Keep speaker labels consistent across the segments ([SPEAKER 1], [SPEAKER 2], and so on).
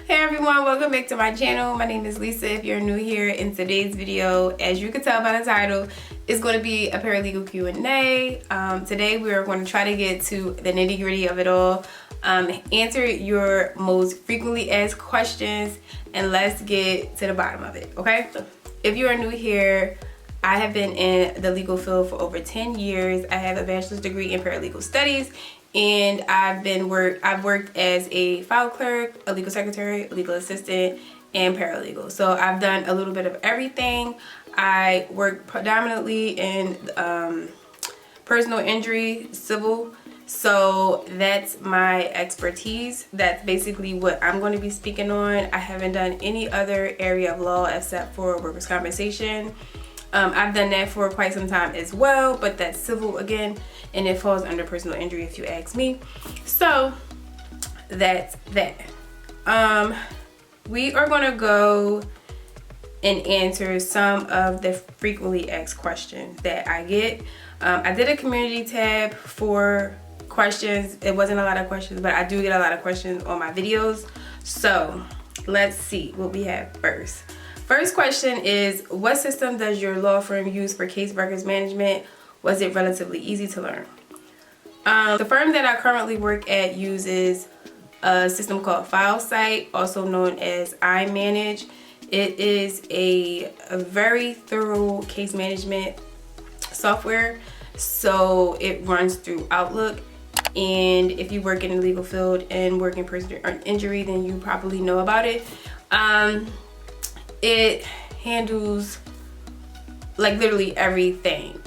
[SPEAKER 1] Hey everyone, welcome back to my channel. My name is Lisa. If you're new here, in today's video, as you can tell by the title, is going to be a paralegal Q&A. Today we are going to try to get to the nitty-gritty of it all, answer your most frequently asked questions, and let's get to the bottom of it, okay? If you are new here, I have been in the legal field for over 10 years. I have a bachelor's degree in paralegal studies, and I've worked as a file clerk, a legal secretary, a legal assistant, and paralegal. So I've done a little bit of everything. I work predominantly in personal injury, civil. So that's my expertise. That's basically what I'm going to be speaking on. I haven't done any other area of law except for workers' compensation. I've done that for quite some time as well, but that's civil again, and it falls under personal injury if you ask me. So that's that. We are gonna go and answer some of the frequently asked questions that I get. I did a community tab for questions. It wasn't a lot of questions, but I do get a lot of questions on my videos. So let's see what we have first. First question is, what system does your law firm use for case records management? Was it relatively easy to learn? The firm that I currently work at uses a system called FileSite, also known as iManage. It is a very thorough case management software. So it runs through Outlook. And if you work in the legal field and work in personal injury, then you probably know about it. It handles like literally everything.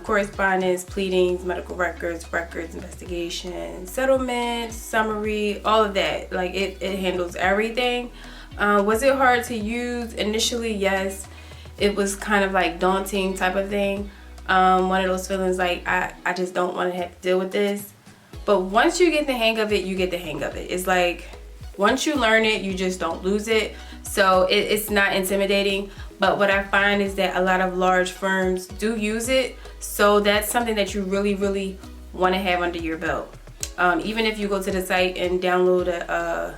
[SPEAKER 1] Correspondence, pleadings, medical records, investigations, settlements, summary, all of that. Like it handles everything. Was it hard to use? Initially, yes. It was kind of like daunting type of thing. One of those feelings like I just don't want to have to deal with this. But once you get the hang of it, you get the hang of it. It's like once you learn it, you just don't lose it. So it's not intimidating. But what I find is that a lot of large firms do use it. So that's something that you really, really want to have under your belt. Even if you go to the site and download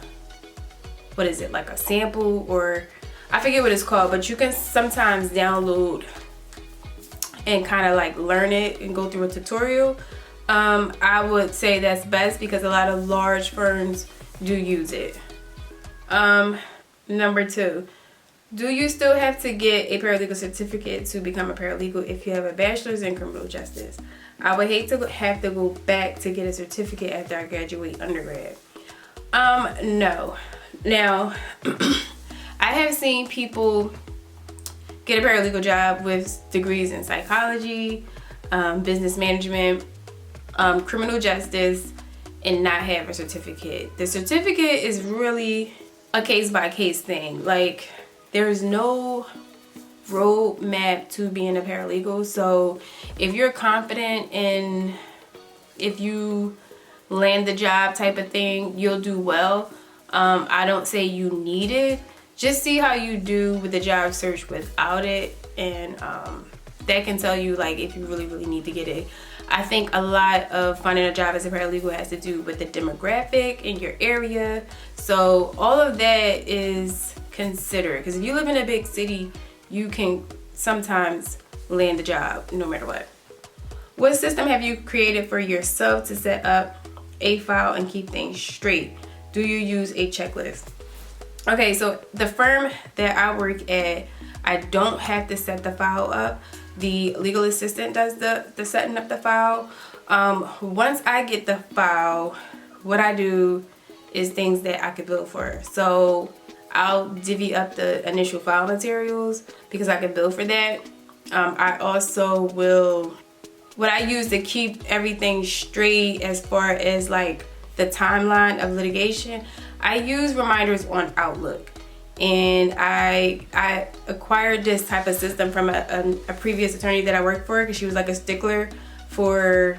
[SPEAKER 1] what is it, like a sample, or I forget what it's called, but you can sometimes download and kind of like learn it and go through a tutorial. I would say that's best because a lot of large firms do use it. Number 2, do you still have to get a paralegal certificate to become a paralegal if you have a bachelor's in criminal justice? I would hate to have to go back to get a certificate after I graduate undergrad. No. Now, I have seen people get a paralegal job with degrees in psychology, business management, criminal justice, and not have a certificate. The certificate is really a case-by-case thing. Like, there's no roadmap to being a paralegal. So if you're confident in if you land the job type of thing, you'll do well. I don't say you need it. Just see how you do with the job search without it, and that can tell you like if you really, really need to get it. I think a lot of finding a job as a paralegal has to do with the demographic in your area. So all of that is considered, because if you live in a big city, you can sometimes land a job no matter what. What system have you created for yourself to set up a file and keep things straight? Do you use a checklist? Okay, so the firm that I work at, I don't have to set the file up. The legal assistant does the setting up the file. Once I get the file, what I do is things that I could bill for. So I'll divvy up the initial file materials because I can bill for that. I also will, what I use to keep everything straight as far as like the timeline of litigation, I use reminders on Outlook. And I acquired this type of system from a previous attorney that I worked for, because she was like a stickler for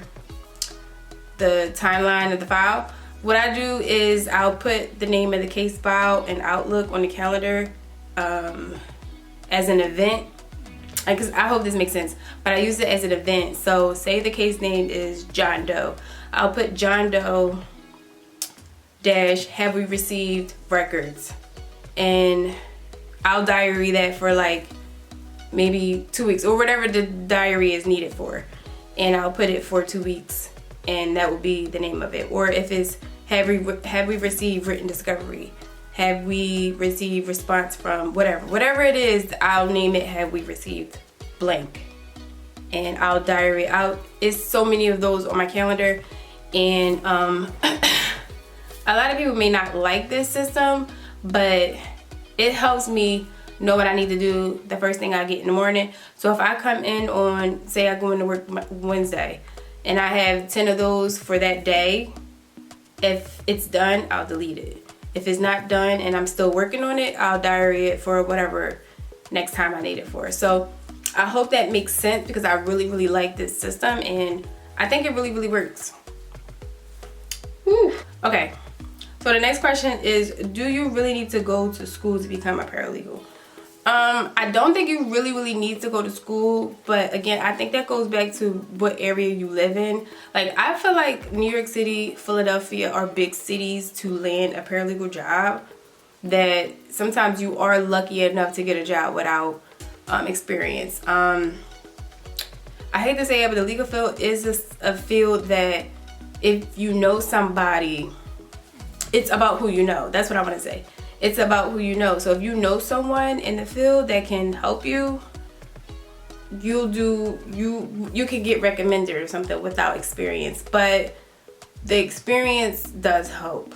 [SPEAKER 1] the timeline of the file. What I do is I'll put the name of the case file and Outlook on the calendar as an event. Because I hope this makes sense, but I use it as an event. So say the case name is John Doe. I'll put John Doe dash have we received records, and I'll diary that for like maybe 2 weeks or whatever the diary is needed for, and I'll put it for 2 weeks, and that will be the name of it. Or if it's have we received written discovery, have we received response from whatever it is, I'll name it have we received blank, and I'll diary out. It's so many of those on my calendar, and a lot of people may not like this system, but it helps me know what I need to do the first thing I get in the morning. So if I come in on, say I go into work Wednesday and I have 10 of those for that day, if it's done, I'll delete it. If it's not done and I'm still working on it, I'll diary it for whatever next time I need it for. So I hope that makes sense, because I really like this system and I think it really works. Whew. Okay, so the next question is, do you really need to go to school to become a paralegal? I don't think you really need to go to school, but again, I think that goes back to what area you live in. Like, I feel like New York City, Philadelphia are big cities to land a paralegal job, that sometimes you are lucky enough to get a job without experience. I hate to say it, but the legal field is a field that if you know somebody, it's about who you know. That's what I want to say. It's about who you know. So if you know someone in the field that can help you, you can get recommended or something without experience. But the experience does help.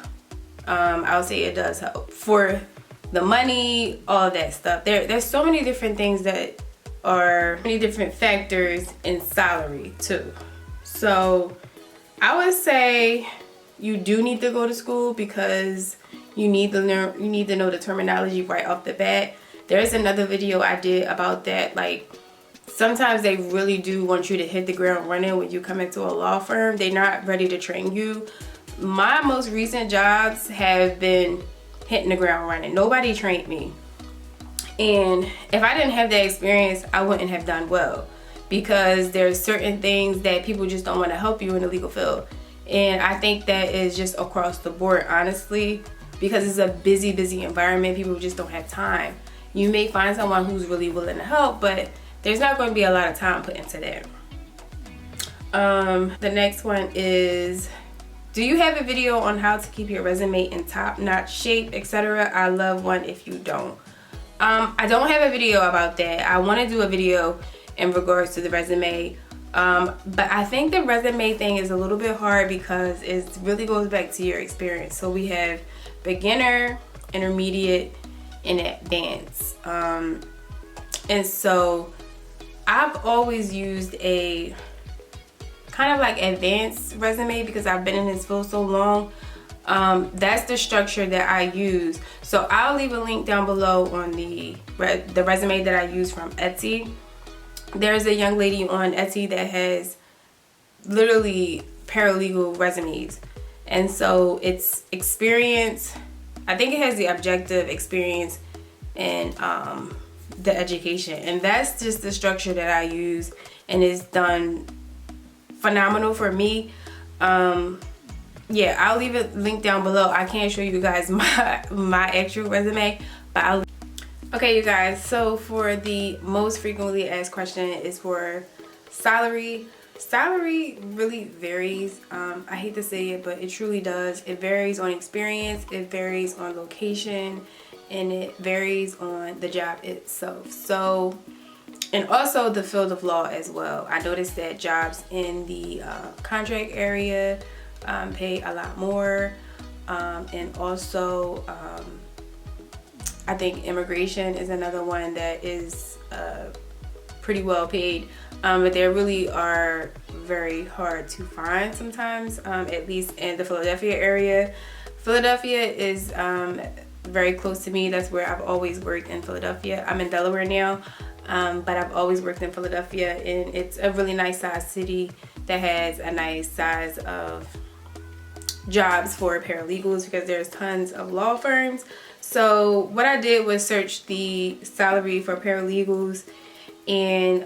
[SPEAKER 1] I'll say it does help for the money, all that stuff. There's so many different things that are many different factors in salary too. So I would say you do need to go to school, because you need to learn, you need to know the terminology right off the bat. There's another video I did about that. Like, sometimes they really do want you to hit the ground running when you come into a law firm. They're not ready to train you. My most recent jobs have been hitting the ground running. Nobody trained me. And if I didn't have that experience, I wouldn't have done well, because there's certain things that people just don't want to help you in the legal field. And I think that is just across the board, honestly, because it's a busy environment. People just don't have time. You may find someone who's really willing to help, but there's not going to be a lot of time put into that. The next one is, do you have a video on how to keep your resume in top-notch shape, etc.? I love one if you don't. I don't have a video about that. I want to do a video in regards to the resume. But I think the resume thing is a little bit hard, because it really goes back to your experience. So we have beginner, intermediate, and advanced. And so I've always used a kind of like advanced resume, because I've been in this field so long. That's the structure that I use. So I'll leave a link down below on the resume that I use from Etsy. There's a young lady on Etsy that has literally paralegal resumes. And so it's experience. I think it has the objective, experience, and the education. And that's just the structure that I use, and it's done phenomenal for me. Yeah, I'll leave a link down below. I can't show you guys my actual resume, but okay, you guys, so for the most frequently asked question is for salary. Salary really varies. I hate to say it, but it truly does. It varies on experience, it varies on location, and it varies on the job itself. So, and also the field of law as well. I noticed that jobs in the contract area pay a lot more, and also I think immigration is another one that is pretty well paid, but they really are very hard to find sometimes, at least in the Philadelphia area. Philadelphia is very close to me. That's where I've always worked, in Philadelphia. I'm in Delaware now, but I've always worked in Philadelphia, and it's a really nice size city that has a nice size of jobs for paralegals, because there's tons of law firms. So what I did was search the salary for paralegals, and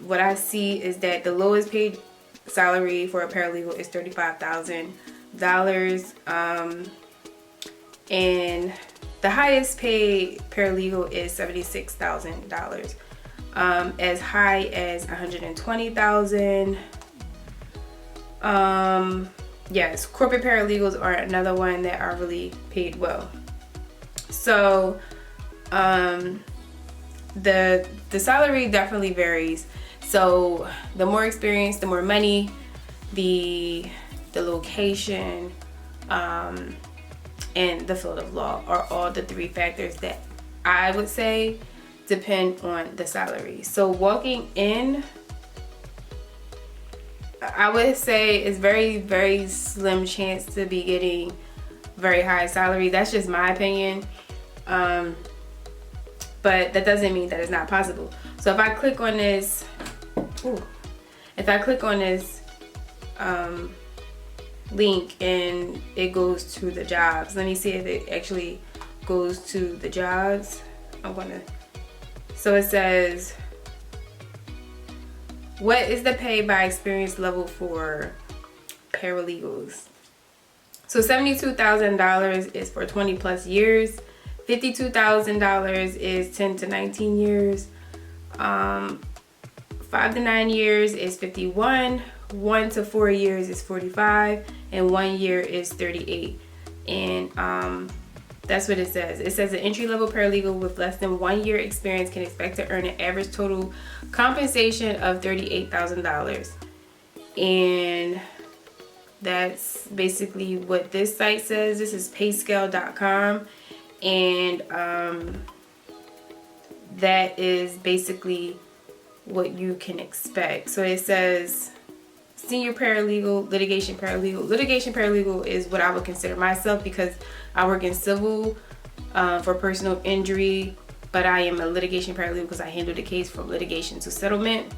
[SPEAKER 1] what I see is that the lowest paid salary for a paralegal is $35,000 And the highest paid paralegal is $76,000. As high as $120,000. Yes, corporate paralegals are another one that are really paid well. So the salary definitely varies. So the more experience, the more money, the location, and the field of law are all the three factors that I would say depend on the salary. So walking in, I would say it's very, very slim chance to be getting very high salary. That's just my opinion. But that doesn't mean that it's not possible. So if I click on this, link and it goes to the jobs. Let me see if it actually goes to the jobs. So it says, what is the pay by experience level for paralegals? So $72,000 is for 20 plus years. $52,000 is 10 to 19 years. 5 to 9 years is 51. 1 to 4 years is 45, and 1 year is 38. And that's what it says. It says an entry-level paralegal with less than 1 year experience can expect to earn an average total compensation of $38,000. And that's basically what this site says. This is payscale.com, and that is basically what you can expect. So it says senior paralegal, litigation paralegal. Litigation paralegal is what I would consider myself because I work in civil for personal injury, but I am a litigation paralegal because I handle the case from litigation to settlement.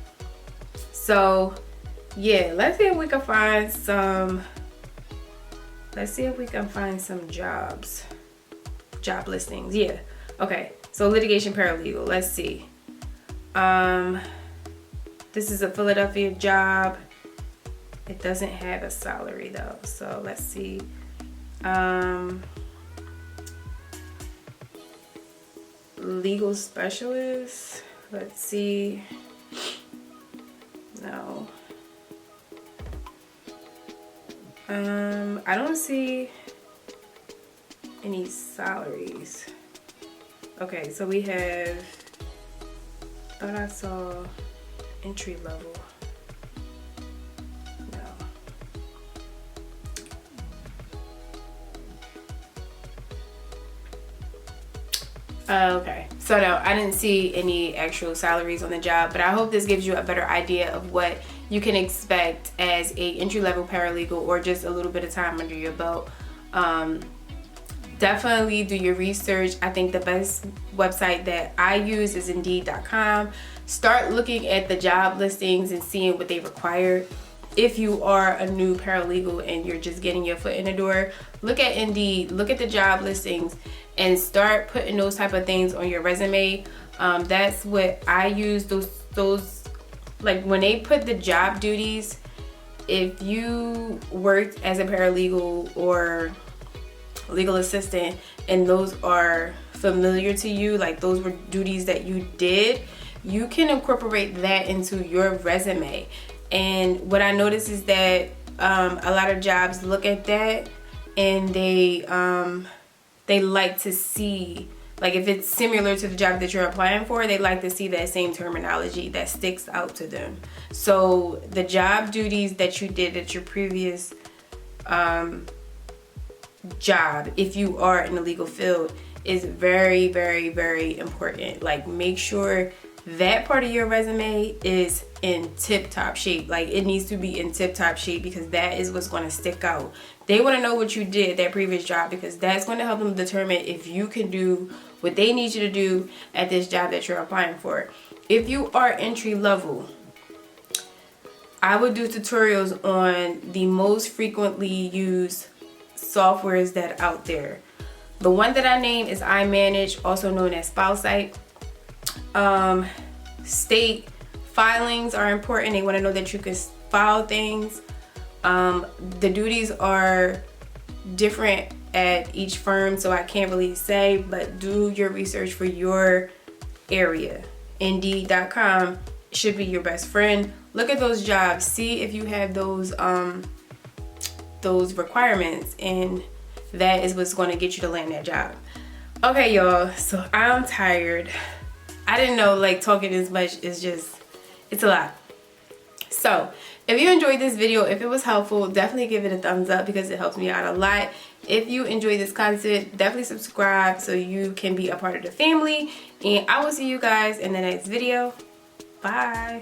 [SPEAKER 1] So yeah, let's see if we can find some job listings. Yeah, okay, so litigation paralegal, let's see. This is a Philadelphia job. It doesn't have a salary though, so let's see. Legal specialist, let's see. No, I don't see any salaries. Okay, so we have, thought I saw entry level. Okay, so no, I didn't see any actual salaries on the job, but I hope this gives you a better idea of what you can expect as a entry-level paralegal or just a little bit of time under your belt. Definitely do your research. I think the best website that I use is Indeed.com. Start looking at the job listings and seeing what they require. If you are a new paralegal and you're just getting your foot in the door, look at Indeed, look at the job listings, and start putting those type of things on your resume. That's what I use. Those like when they put the job duties, if you worked as a paralegal or legal assistant and those are familiar to you, like those were duties that you did, you can incorporate that into your resume. And what I noticed is that a lot of jobs look at that and they like to see, like if it's similar to the job that you're applying for, they like to see that same terminology that sticks out to them. So the job duties that you did at your previous job, if you are in the legal field, is very, very, very important. Like make sure that part of your resume is in tip-top shape. Like it needs to be in tip-top shape because that is what's going to stick out. They want to know what you did at that previous job because that's going to help them determine if you can do what they need you to do at this job that you're applying for. If you are entry level, I would do tutorials on the most frequently used softwares that are out there. The one that I named is iManage, also known as FileSite. State filings are important. They want to know that you can file things. The duties are different at each firm, so I can't really say, but do your research for your area. Indeed.com should be your best friend. Look at those jobs, see if you have those requirements, and that is what's going to get you to land that job. Okay, y'all, so I'm tired. I didn't know like talking as much is just, it's a lot. So if you enjoyed this video, if it was helpful, definitely give it a thumbs up because it helps me out a lot. If you enjoy this content, definitely subscribe so you can be a part of the family, and I will see you guys in the next video. Bye.